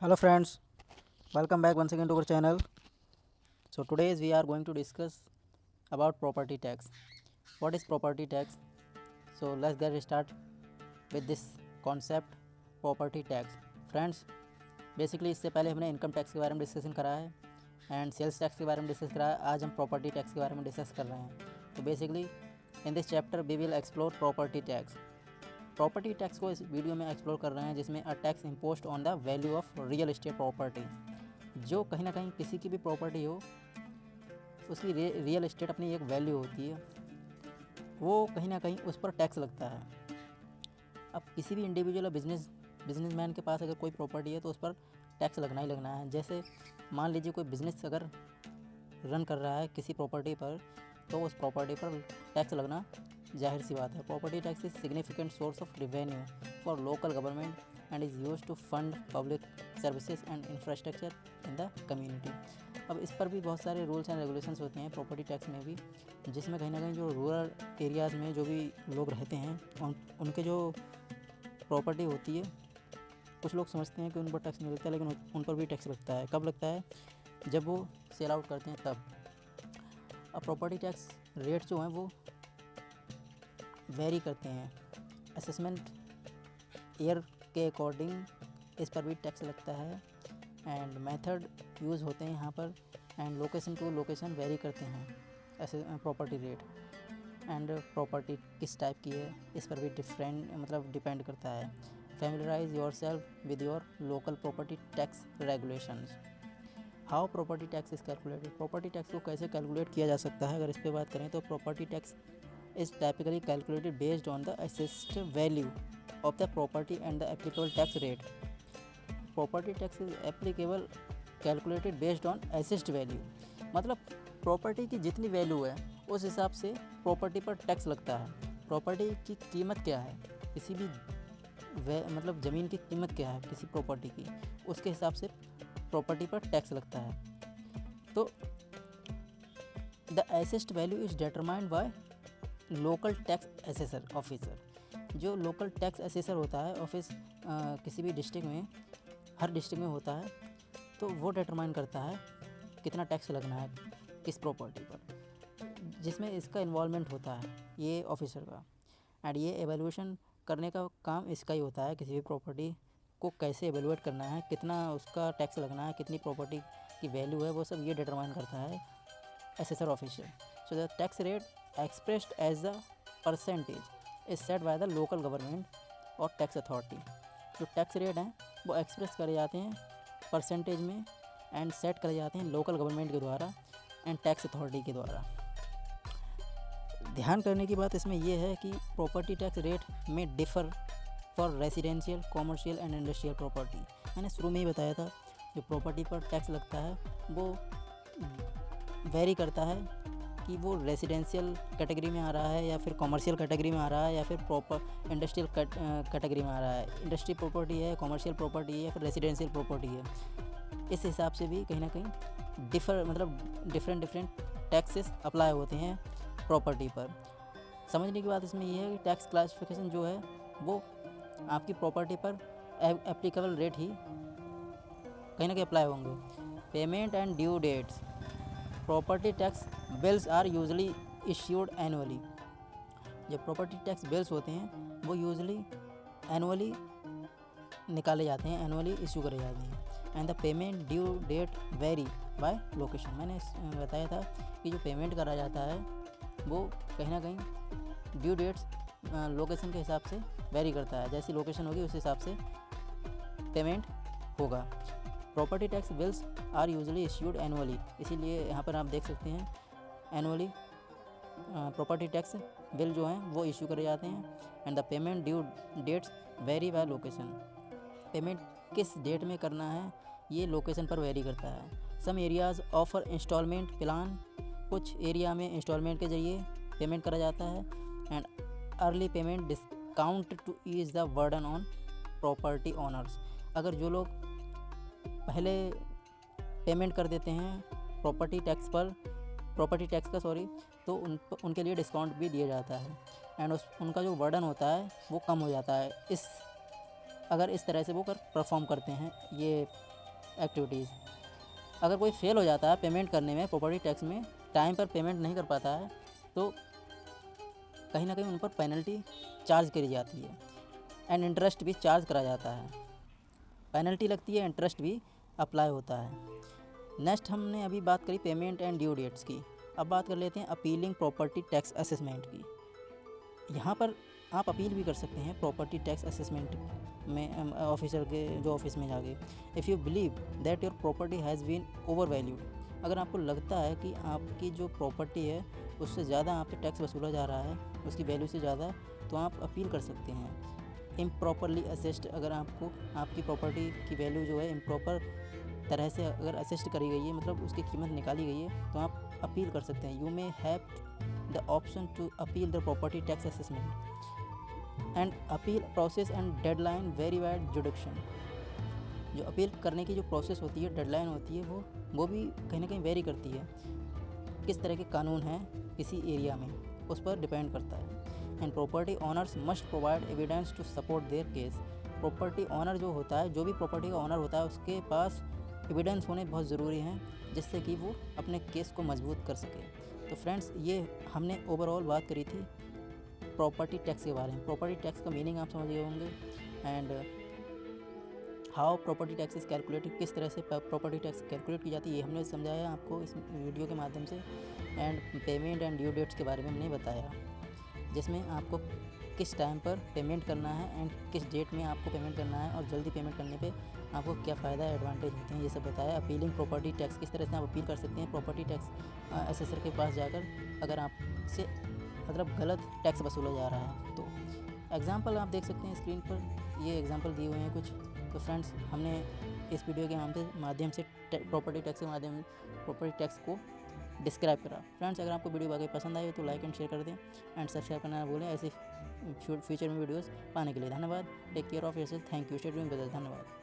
Hello friends, welcome back once again to our channel. So today we are going to discuss about property tax. What is property tax? So let's get start with this concept property tax. Friends, basically इससे पहले हमने income tax के बारे में discussion करा है and sales tax के बारे में डिस्कस करा है। आज हम प्रॉपर्टी टैक्स के बारे में डिस्कस कर रहे हैं। तो basically in this chapter we will explore property tax. Property tax को इस वीडियो में एक्सप्लोर कर रहे हैं, जिसमें a tax imposed on the value of real estate property. जो कहीं ना कहीं किसी की भी प्रॉपर्टी हो, उसकी रियल एस्टेट अपनी एक वैल्यू होती है, वो कहीं ना कहीं उस पर टैक्स लगता है। अब किसी भी इंडिविजुअल बिजनेसमैन के पास अगर कोई प्रॉपर्टी है तो उस पर टैक्स लगना ही लगना है। जैसे मान लीजिए कोई बिज़नेस अगर रन कर रहा है किसी प्रॉपर्टी पर, तो उस प्रॉपर्टी पर टैक्स लगना जाहिर सी बात है। Property tax is significant source of revenue for local government and is used to fund public services and infrastructure in the community. अब इस पर भी बहुत सारे रूल्स एंड रेगुलेशंस होते हैं प्रॉपर्टी टैक्स में भी, जिसमें कहीं ना कहीं जो रूरल एरियाज़ में जो भी लोग रहते हैं उनके जो प्रॉपर्टी होती है, कुछ लोग समझते हैं कि उन पर टैक्स नहीं लगता, लेकिन उन पर भी टैक्स लगता है। कब लगता है? जब वो सेल आउट करते हैं तब। अब प्रॉपर्टी टैक्स रेट जो हैं वो वेरी करते हैं। असेसमेंट ईयर के अकॉर्डिंग इस पर भी टैक्स लगता है एंड मेथड यूज़ होते हैं यहाँ पर, and location to location vary करते हैं ऐसे प्रॉपर्टी रेट। एंड प्रॉपर्टी किस टाइप की है इस पर भी डिपेंड करता है। Familiarize your self with your local property tax regulations. How property tax is calculated. Property tax को कैसे कैलकुलेट किया जा सकता है, अगर इस पर बात करें तो property tax is typically calculated based on the assessed value of the property and the applicable tax rate. Property tax is applicable calculated based on assessed value। मतलब प्रॉपर्टी की जितनी वैल्यू है उस हिसाब से प्रॉपर्टी पर टैक्स लगता है। प्रॉपर्टी की कीमत क्या है, किसी भी ज़मीन की कीमत क्या है किसी प्रॉपर्टी की, उसके हिसाब से प्रॉपर्टी पर टैक्स लगता है। तो the assessed value is determined by local tax assessor officer. जो लोकल टैक्स असेसर होता है ऑफिस किसी भी डिस्ट्रिक्ट में, हर डिस्ट्रिक्ट में होता है, तो वो डिटरमाइन करता है कितना टैक्स लगना है किस प्रॉपर्टी पर, जिसमें इसका इन्वॉल्वमेंट होता है ये ऑफिसर का। एंड ये एवेल्यूएशन करने का काम इसका ही होता है, किसी भी प्रॉपर्टी को कैसे एवेल्यूएट करना है, कितना उसका टैक्स लगना है, कितनी प्रॉपर्टी की वैल्यू है, वो सब ये डिटरमाइन करता है assessor officer. So the tax rate expressed as a percentage is set by the local government और टैक्स अथॉरिटी। जो टैक्स रेट हैं वो एक्सप्रेस करे जाते हैं परसेंटेज में एंड सेट करे जाते हैं लोकल गवर्नमेंट के द्वारा एंड टैक्स अथॉरिटी के द्वारा। ध्यान करने की बात इसमें यह है कि प्रॉपर्टी टैक्स रेट में differ for residential, commercial and industrial property. मैंने शुरू में ही बताया था जो प्रॉपर्टी पर टैक्स लगता है वो वेरी करता है कि वो रेसिडेंशियल कैटेगरी में आ रहा है या फिर कॉमर्शियल कैटेगरी में आ रहा है या फिर प्रॉपर इंडस्ट्रियल कैटेगरी में आ रहा है। इंडस्ट्री प्रॉपर्टी है, कॉमर्शियल प्रॉपर्टी है या फिर रेसिडेंशियल प्रॉपर्टी है। इस हिसाब से भी कहीं ना कहीं डिफरेंट टैक्सेस अप्लाई होते हैं प्रॉपर्टी पर। समझने की बात इसमें यह है कि टैक्स क्लासिफिकेशन जो है वो आपकी प्रॉपर्टी पर एप्लीकेबल रेट ही कहीं ना कहीं अप्लाई होंगे। Payment and due dates. Property tax bills are usually issued annually. जो प्रॉपर्टी टैक्स बिल्स होते हैं वो यूजली एनुअली निकाले जाते हैं, एनुअली इशू करे जाते हैं। And the payment due date vary by location. मैंने बताया था कि जो पेमेंट करा जाता है वो कहीं ना कहीं ड्यू डेट्स लोकेशन के हिसाब से वेरी करता है। जैसी लोकेशन होगी उस हिसाब से पेमेंट होगा। Property tax bills are usually issued annually, इसीलिए यहाँ पर आप देख सकते हैं एनुअली प्रॉपर्टी टैक्स बिल जो हैं वो इशू करे जाते हैं। And the payment due dates vary by location. Payment किस डेट में करना है ये लोकेशन पर वेरी करता है। Some areas offer instalment plan. कुछ एरिया में इंस्टॉलमेंट के ज़रिए पेमेंट करा जाता है। And early payment discount to ease the burden on property owners. अगर जो लोग पहले पेमेंट कर देते हैं प्रॉपर्टी टैक्स का तो उनके लिए डिस्काउंट भी दिया जाता है एंड उनका जो बर्डन होता है वो कम हो जाता है अगर इस तरह से वो परफॉर्म करते हैं ये एक्टिविटीज़। अगर कोई फेल हो जाता है पेमेंट करने में, प्रॉपर्टी टैक्स में टाइम पर पेमेंट नहीं कर पाता है, तो कहीं ना कहीं उन पर पेनल्टी चार्ज करी जाती है एंड इंटरेस्ट भी चार्ज करा जाता है। पेनल्टी लगती है, इंटरेस्ट भी अप्लाई होता है। नेक्स्ट हमने अभी बात करी पेमेंट एंड ड्यू डेट्स की। अब बात कर लेते हैं अपीलिंग प्रॉपर्टी टैक्स असेसमेंट की। यहाँ पर आप अपील भी कर सकते हैं प्रॉपर्टी टैक्स असेसमेंट में ऑफिसर के जो ऑफिस में जाके। If you believe that your property has been overvalued, अगर आपको लगता है कि आपकी जो प्रॉपर्टी है उससे ज़्यादा आप पे टैक्स वसूला जा रहा है, उसकी वैल्यू से ज़्यादा, तो आप अपील कर सकते हैं। इम्प्रॉपरली असेस्ड, अगर आपको आपकी प्रॉपर्टी की वैल्यू जो है इम्प्रॉपर तरह से अगर असेस्ट करी गई है, मतलब उसकी कीमत निकाली गई है, तो आप अपील कर सकते हैं। You may have the option to appeal the property tax assessment and appeal process and deadline vary wide jurisdiction. जो अपील करने की जो प्रोसेस होती है, डेडलाइन होती है, वो भी कहीं ना कहीं वेरी करती है। किस तरह के कानून हैं किसी एरिया में, उस पर डिपेंड करता है। And property owners must provide evidence to support their case. Property owner जो होता है, जो भी प्रॉपर्टी का ओनर होता है, उसके पास एविडेंस होने बहुत ज़रूरी हैं, जिससे कि वो अपने केस को मजबूत कर सके। तो फ्रेंड्स, ये हमने ओवरऑल बात करी थी प्रॉपर्टी टैक्स के बारे में। प्रॉपर्टी टैक्स का मीनिंग आप समझ गए होंगे and how property tax is calculated, किस तरह से प्रॉपर्टी टैक्स कैलकुलेट की जाती है, ये हमने समझाया आपको इस वीडियो के माध्यम से। And payment and due dates के बारे में हमने बताया, जिसमें आपको किस टाइम पर पेमेंट करना है एंड किस डेट में आपको पेमेंट करना है, और जल्दी पेमेंट करने पे आपको क्या फ़ायदा एडवांटेज होते हैं, ये सब बताया। अपीलिंग प्रॉपर्टी टैक्स, किस तरह से आप अपील कर सकते हैं प्रॉपर्टी टैक्स असेसर के पास जाकर, अगर आपसे मतलब गलत टैक्स वसूला जा रहा है। तो एग्ज़ाम्पल आप देख सकते हैं स्क्रीन पर, ये एग्ज़ाम्पल दिए हुए हैं कुछ। तो फ्रेंड्स, हमने इस वीडियो के माध्यम से प्रॉपर्टी टैक्स के माध्यम प्रॉपर्टी टैक्स को डिस्क्राइब करा। फ्रेंड्स, अगर आपको वीडियो वाकई पसंद आई हो तो लाइक एंड शेयर कर दें एंड सब्सक्राइब करना ना भूलें ऐसे फ्यूचर में वीडियोस पाने के लिए। धन्यवाद। Take care of yourself. Thank you. Stay tuned with us. धन्यवाद।